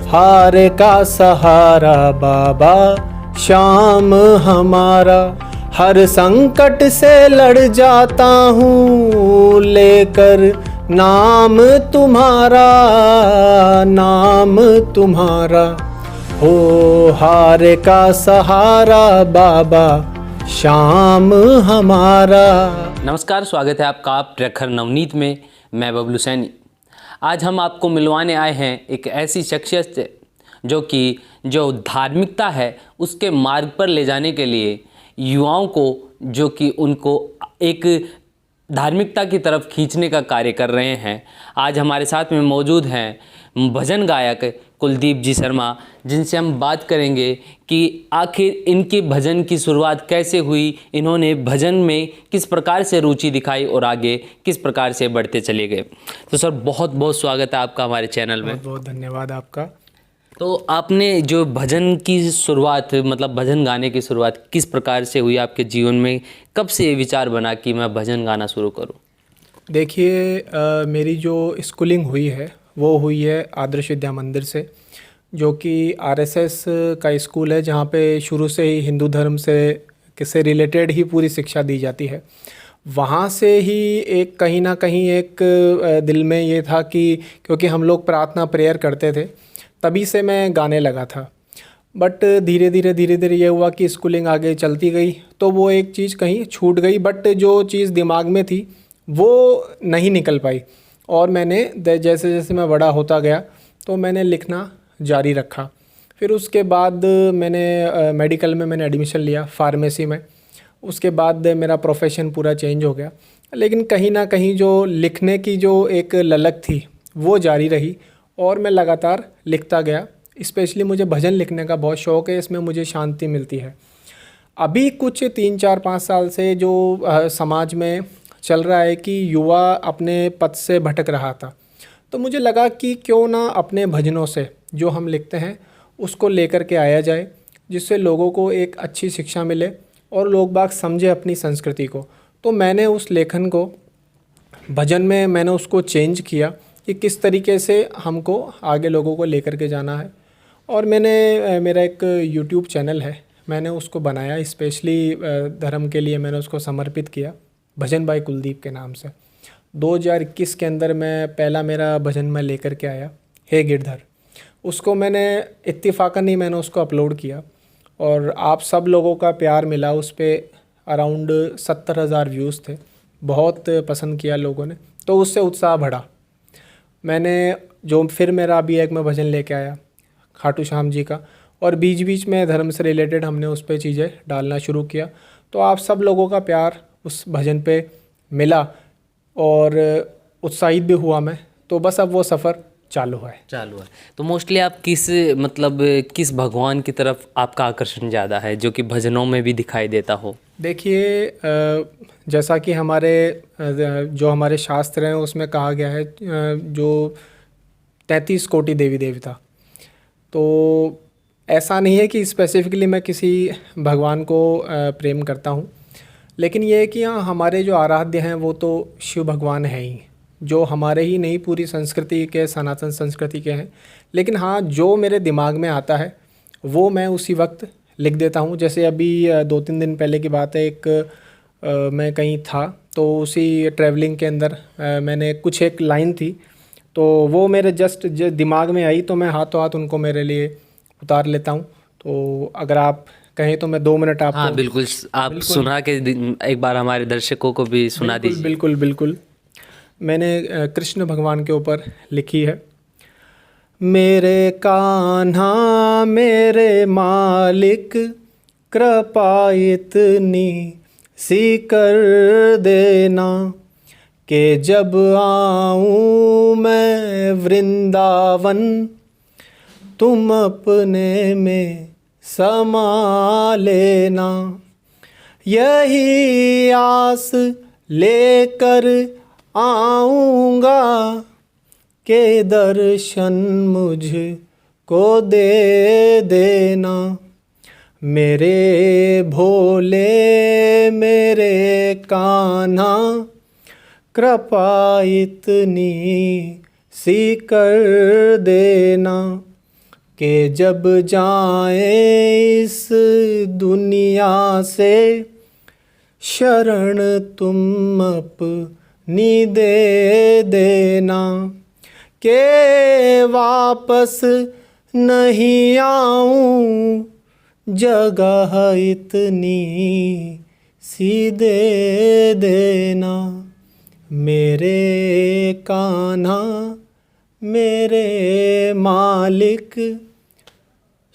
हार का सहारा बाबा श्याम हमारा, हर संकट से लड़ जाता हूँ लेकर नाम तुम्हारा, नाम तुम्हारा। हो हार का सहारा बाबा श्याम हमारा। नमस्कार, स्वागत है आपका आप प्रखर नवनीत में। मैं बबलू सैनी। आज हम आपको मिलवाने आए हैं एक ऐसी शख्सियत से जो धार्मिकता है उसके मार्ग पर ले जाने के लिए युवाओं को, जो कि उनको एक धार्मिकता की तरफ खींचने का कार्य कर रहे हैं। आज हमारे साथ में मौजूद हैं भजन गायक कुलदीप जी शर्मा, जिनसे हम बात करेंगे कि आखिर इनके भजन की शुरुआत कैसे हुई, इन्होंने भजन में किस प्रकार से रुचि दिखाई और आगे किस प्रकार से बढ़ते चले गए। तो सर, बहुत बहुत स्वागत है आपका हमारे चैनल में। बहुत बहुत धन्यवाद आपका। तो आपने जो भजन की शुरुआत, मतलब भजन गाने की शुरुआत किस प्रकार से हुई आपके जीवन में? कब से ये विचार बना कि मैं भजन गाना शुरू करूं? देखिए, मेरी जो स्कूलिंग हुई है वो हुई है आदर्श विद्या मंदिर से, जो कि आरएसएस का स्कूल है, जहाँ पे शुरू से ही हिंदू धर्म से रिलेटेड ही पूरी शिक्षा दी जाती है। वहाँ से ही एक कहीं ना कहीं एक दिल में ये था कि क्योंकि हम लोग प्रार्थना प्रेयर करते थे, तभी से मैं गाने लगा था। बट धीरे धीरे ये हुआ कि स्कूलिंग आगे चलती गई तो वो एक चीज़ कहीं छूट गई, बट जो चीज़ दिमाग में थी वो नहीं निकल पाई। और मैंने जैसे जैसे मैं बड़ा होता गया तो मैंने लिखना जारी रखा। फिर उसके बाद मैंने मेडिकल में मैंने एडमिशन लिया, फार्मेसी में। उसके बाद मेरा प्रोफेशन पूरा चेंज हो गया, लेकिन कहीं ना कहीं जो लिखने की जो एक ललक थी वो जारी रही और मैं लगातार लिखता गया। स्पेशली मुझे भजन लिखने का बहुत शौक़ है, इसमें मुझे शांति मिलती है। अभी कुछ 3-4-5 साल से जो समाज में चल रहा है कि युवा अपने पथ से भटक रहा था, तो मुझे लगा कि क्यों ना अपने भजनों से जो हम लिखते हैं उसको लेकर के आया जाए, जिससे लोगों को एक अच्छी शिक्षा मिले और लोग बाग समझे अपनी संस्कृति को। तो मैंने उस लेखन को भजन में मैंने उसको चेंज किया कि किस तरीके से हमको आगे लोगों को लेकर के जाना है। और मैंने मेरा एक यूट्यूब चैनल है, मैंने उसको बनाया स्पेशली धर्म के लिए, मैंने उसको समर्पित किया भजन बाय कुलदीप के नाम से। 2021 के अंदर मैं पहला मेरा भजन मैं लेकर के आया, हे गिरधर। उसको मैंने इत्तेफाकन ही मैंने उसको अपलोड किया और आप सब लोगों का प्यार मिला। उस पर अराउंड 70,000 व्यूज़ थे, बहुत पसंद किया लोगों ने, तो उससे उत्साह बढ़ा। मैंने जो फिर मेरा अभी एक मैं भजन लेके आया खाटू श्याम जी का, और बीच बीच में धर्म से रिलेटेड हमने उस पर चीज़ें डालना शुरू किया। तो आप सब लोगों का प्यार उस भजन पे मिला और उत्साहित भी हुआ मैं, तो बस अब वो सफ़र चालू है। तो मोस्टली आप किस भगवान की तरफ आपका आकर्षण ज़्यादा है, जो कि भजनों में भी दिखाई देता हो? देखिए, जैसा कि जो हमारे शास्त्र हैं उसमें कहा गया है, जो 33 कोटि देवी देवता, तो ऐसा नहीं है कि स्पेसिफिकली मैं किसी भगवान को प्रेम करता हूँ, लेकिन ये है कि हाँ, हमारे जो आराध्य हैं वो तो शिव भगवान हैं ही, जो हमारे ही नहीं पूरी संस्कृति के, सनातन संस्कृति के हैं। लेकिन हाँ, जो मेरे दिमाग में आता है वो मैं उसी वक्त लिख देता हूँ। जैसे अभी 2-3 दिन पहले की बात है, मैं कहीं था तो उसी ट्रैवलिंग के अंदर मैंने कुछ एक लाइन थी, तो वो मेरे जस्ट दिमाग में आई, तो मैं हाथों हाथ उनको मेरे लिए उतार लेता हूँ। तो अगर आप कहें तो मैं 2 मिनट आपको। हाँ बिल्कुल, आप सुना के एक बार हमारे दर्शकों को भी सुना दीजिए। बिल्कुल। मैंने कृष्ण भगवान के ऊपर लिखी है। मेरे कान्हा मेरे मालिक, कृपा इतनी सी कर देना, कि जब आऊँ मैं वृंदावन, तुम अपने में समा लेना। यही आस लेकर आऊँगा, के दर्शन मुझ को दे देना। मेरे भोले मेरे कान्हा, कृपा इतनी सी कर देना कि जब जाए इस दुनिया से शरण तुम अपनी दे देना, के वापस नहीं आऊं जगह इतनी सी दे देना, मेरे कान्हा मेरे मालिक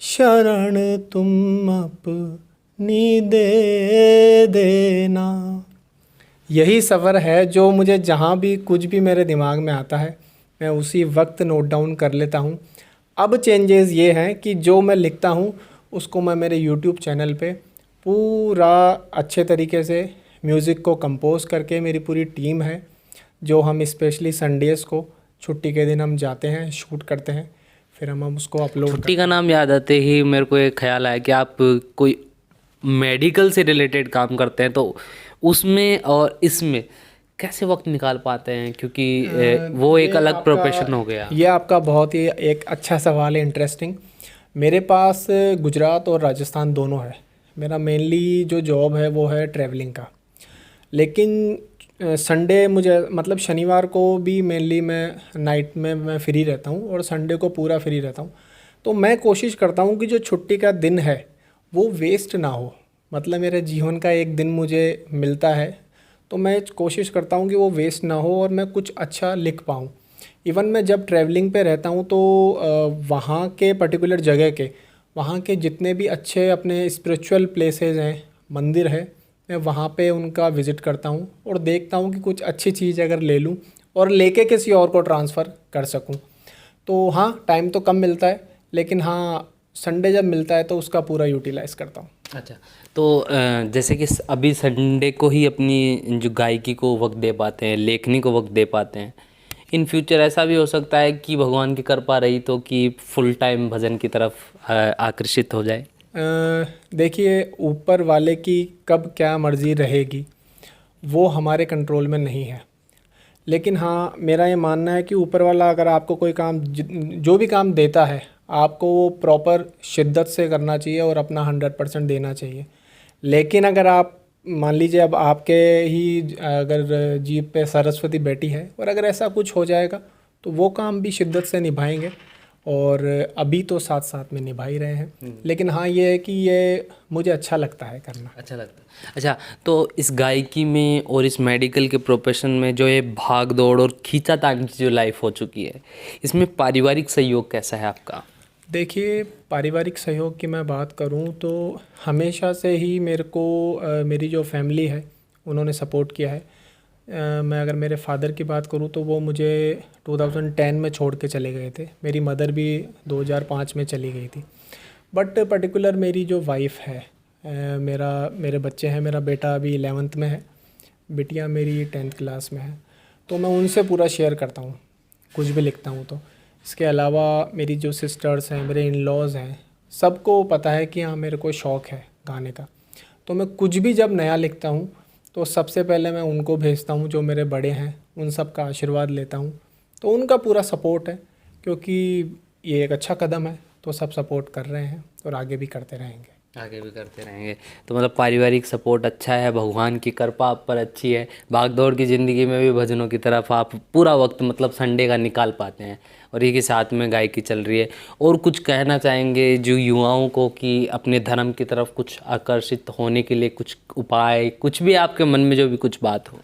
शरण तुम अपनी दे देना। यही सफ़र है जो मुझे जहाँ भी कुछ भी मेरे दिमाग में आता है मैं उसी वक्त नोट डाउन कर लेता हूँ। अब चेंजेस ये हैं कि जो मैं लिखता हूँ उसको मैं मेरे यूट्यूब चैनल पे पूरा अच्छे तरीके से म्यूज़िक को कंपोज करके, मेरी पूरी टीम है जो हम स्पेशली संडेज़ को छुट्टी के दिन हम जाते हैं, शूट करते हैं, फिर हम उसको अपलोड। छुट्टी का नाम याद आते ही मेरे को एक ख्याल आया कि आप कोई मेडिकल से रिलेटेड काम करते हैं, तो उसमें और इसमें कैसे वक्त निकाल पाते हैं, क्योंकि वो एक अलग प्रोफेशन हो गया। ये आपका बहुत ही एक अच्छा सवाल है, इंटरेस्टिंग। मेरे पास गुजरात और राजस्थान दोनों है। मेरा मेनली जो जॉब है वो है ट्रैवलिंग का, लेकिन संडे मुझे मतलब शनिवार को भी मेनली मैं नाइट में मैं फ्री रहता हूँ और संडे को पूरा फ्री रहता हूँ। तो मैं कोशिश करता हूँ कि जो छुट्टी का दिन है वो वेस्ट ना हो। मतलब मेरे जीवन का एक दिन मुझे मिलता है तो मैं कोशिश करता हूँ कि वो वेस्ट ना हो और मैं कुछ अच्छा लिख पाऊँ। इवन मैं जब ट्रैवलिंग पे रहता हूँ तो वहाँ के पर्टिकुलर जगह के, वहाँ के जितने भी अच्छे अपने स्पिरिचुअल प्लेसेस हैं, मंदिर है, मैं वहाँ पे उनका विज़िट करता हूँ और देखता हूँ कि कुछ अच्छी चीज़ अगर ले लूँ और लेके किसी और को ट्रांसफ़र कर सकूँ। तो हाँ, टाइम तो कम मिलता है, लेकिन हाँ संडे जब मिलता है तो उसका पूरा यूटिलाइज़ करता हूँ। अच्छा, तो जैसे कि अभी संडे को ही अपनी जो गायकी को वक्त दे पाते हैं, लेखनी को वक्त दे पाते हैं, इन फ्यूचर ऐसा भी हो सकता है कि भगवान की कृपा रही तो कि फुल टाइम भजन की तरफ आकर्षित हो जाए? देखिए, ऊपर वाले की कब क्या मर्ज़ी रहेगी वो हमारे कंट्रोल में नहीं है, लेकिन हाँ मेरा ये मानना है कि ऊपर वाला अगर आपको कोई काम जो भी काम देता है आपको वो प्रॉपर शिद्दत से करना चाहिए और अपना 100% देना चाहिए। लेकिन अगर आप मान लीजिए अब आपके ही अगर जीभ पे सरस्वती बैठी है और अगर ऐसा कुछ हो जाएगा तो वो काम भी शिद्दत से निभाएंगे और अभी तो साथ साथ में निभा ही रहे हैं। लेकिन हाँ ये है कि ये मुझे अच्छा लगता है करना। अच्छा लगता है। अच्छा, तो इस गायकी में और इस मेडिकल के प्रोफेशन में जो ये भाग दौड़ और खींचातान की जो लाइफ हो चुकी है, इसमें पारिवारिक सहयोग कैसा है आपका? देखिए, पारिवारिक सहयोग की मैं बात करूं तो हमेशा से ही मेरे को मेरी जो फैमिली है उन्होंने सपोर्ट किया है। मैं अगर मेरे फादर की बात करूं तो वो मुझे 2010 में छोड़ के चले गए थे। मेरी मदर भी 2005 में चली गई थी। बट पर्टिकुलर मेरी जो वाइफ़ है, मेरे बच्चे हैं, मेरा बेटा अभी 11th में है, बिटिया मेरी 10th क्लास में है, तो मैं उनसे पूरा शेयर करता हूँ कुछ भी लिखता हूँ तो। इसके अलावा मेरी जो सिस्टर्स हैं, मेरे इन लॉज़ हैं, सबको पता है कि हाँ मेरे को शौक़ है गाने का। तो मैं कुछ भी जब नया लिखता हूँ तो सबसे पहले मैं उनको भेजता हूँ, जो मेरे बड़े हैं उन सब का आशीर्वाद लेता हूँ। तो उनका पूरा सपोर्ट है, क्योंकि ये एक अच्छा कदम है, तो सब सपोर्ट कर रहे हैं और आगे भी करते रहेंगे। आगे भी करते रहेंगे। तो मतलब पारिवारिक सपोर्ट अच्छा है, भगवान की कृपा आप पर अच्छी है, भागदौड़ की ज़िंदगी में भी भजनों की तरफ आप पूरा वक्त मतलब संडे का निकाल पाते हैं और ये के साथ में गायकी चल रही है। और कुछ कहना चाहेंगे जो युवाओं को कि अपने धर्म की तरफ कुछ आकर्षित होने के लिए कुछ उपाय, कुछ भी आपके मन में जो भी कुछ बात हो?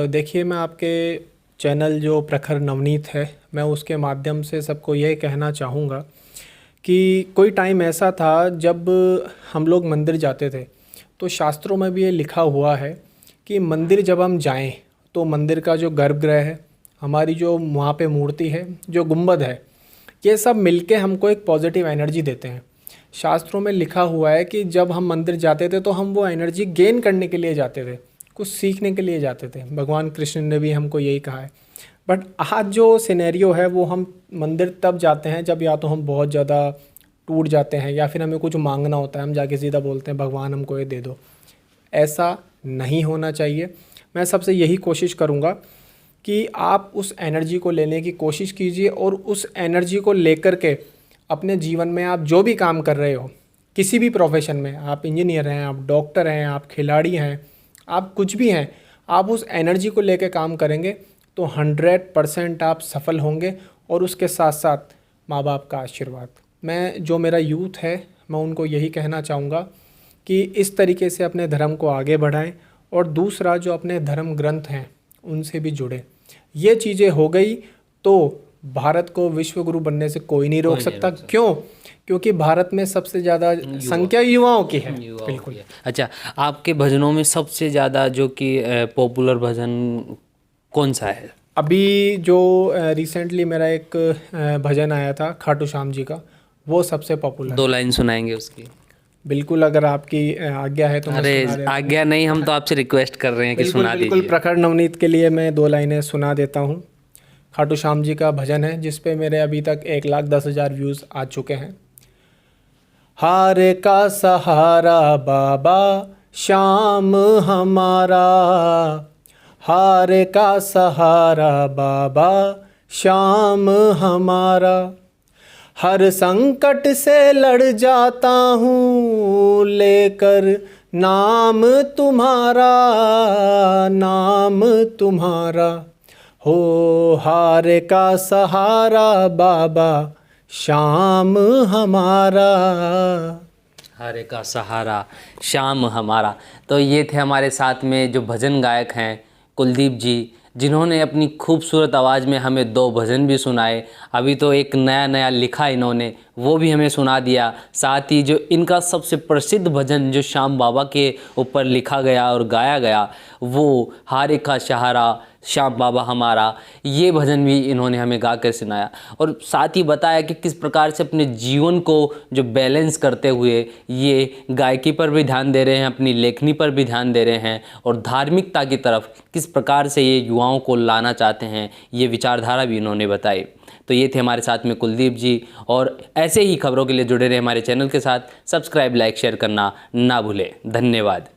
देखिए, मैं आपके चैनल जो प्रखर नवनीत है, मैं उसके माध्यम से सबको यह कहना चाहूँगा कि कोई टाइम ऐसा था जब हम लोग मंदिर जाते थे, तो शास्त्रों में भी ये लिखा हुआ है कि मंदिर जब हम जाएं तो मंदिर का जो गर्भगृह है, हमारी जो वहाँ पे मूर्ति है, जो गुंबद है, ये सब मिलके हमको एक पॉजिटिव एनर्जी देते हैं। शास्त्रों में लिखा हुआ है कि जब हम मंदिर जाते थे तो हम वो एनर्जी गेन करने के लिए जाते थे, कुछ सीखने के लिए जाते थे। भगवान कृष्ण ने भी हमको यही कहा है। बट आज जो सिनेरियो है वो हम मंदिर तब जाते हैं जब या तो हम बहुत ज़्यादा टूट जाते हैं या फिर हमें कुछ मांगना होता है, हम जाके सीधा बोलते हैं भगवान हमको ये दे दो। ऐसा नहीं होना चाहिए। मैं सबसे यही कोशिश करूँगा कि आप उस एनर्जी को लेने की कोशिश कीजिए और उस एनर्जी को लेकर के अपने जीवन में आप जो भी काम कर रहे हो, किसी भी प्रोफेशन में, आप इंजीनियर हैं, आप डॉक्टर हैं, आप खिलाड़ी हैं, आप कुछ भी हैं, आप उस एनर्जी को लेकर काम करेंगे तो 100% आप सफल होंगे। और उसके साथ साथ माँ बाप का आशीर्वाद। मैं जो मेरा यूथ है मैं उनको यही कहना चाहूँगा कि इस तरीके से अपने धर्म को आगे बढ़ाएं और दूसरा जो अपने धर्म ग्रंथ हैं उनसे भी जुड़े। ये चीज़ें हो गई तो भारत को विश्व गुरु बनने से कोई नहीं रोक सकता। क्यों? क्योंकि भारत में सबसे ज़्यादा संख्या युवाओं की है। बिल्कुल। अच्छा, आपके भजनों में सबसे ज़्यादा जो कि पॉपुलर भजन कौन सा है? अभी जो रिसेंटली मेरा एक भजन आया था खाटू श्याम जी का, वो सबसे पॉपुलर। 2 लाइन सुनाएंगे उसकी? बिल्कुल, अगर आपकी आज्ञा है तो मैं अरे सुना देता हूँ। आज्ञा नहीं, हम तो आपसे रिक्वेस्ट कर रहे हैं कि सुना बिल्कुल, दीजिए। प्रखर नवनीत के लिए मैं 2 लाइनें सुना देता हूँ। खाटू श्याम जी का भजन है जिस पे मेरे अभी तक 1,10,000 व्यूज़ आ चुके हैं। हार का सहारा बाबा श्याम हमारा, हार का सहारा बाबा श्याम हमारा, हर संकट से लड़ जाता हूँ लेकर नाम तुम्हारा, नाम तुम्हारा, हो हार का सहारा बाबा श्याम हमारा। हारे का सहारा श्याम हमारा। तो ये थे हमारे साथ में जो भजन गायक हैं कुलदीप जी, जिन्होंने अपनी खूबसूरत आवाज़ में हमें 2 भजन भी सुनाए। अभी तो एक नया लिखा इन्होंने, वो भी हमें सुना दिया। साथ ही जो इनका सबसे प्रसिद्ध भजन जो श्याम बाबा के ऊपर लिखा गया और गाया गया, वो हारे का सहारा श्याम बाबा हमारा, ये भजन भी इन्होंने हमें गा कर सुनाया। और साथ ही बताया कि किस प्रकार से अपने जीवन को जो बैलेंस करते हुए ये गायकी पर भी ध्यान दे रहे हैं, अपनी लेखनी पर भी ध्यान दे रहे हैं और धार्मिकता की तरफ किस प्रकार से ये युवाओं को लाना चाहते हैं, ये विचारधारा भी इन्होंने बताई। तो ये थे हमारे साथ में कुलदीप जी। और ऐसे ही खबरों के लिए जुड़े रहे हमारे चैनल के साथ। सब्सक्राइब, लाइक, शेयर करना ना भूलें। धन्यवाद।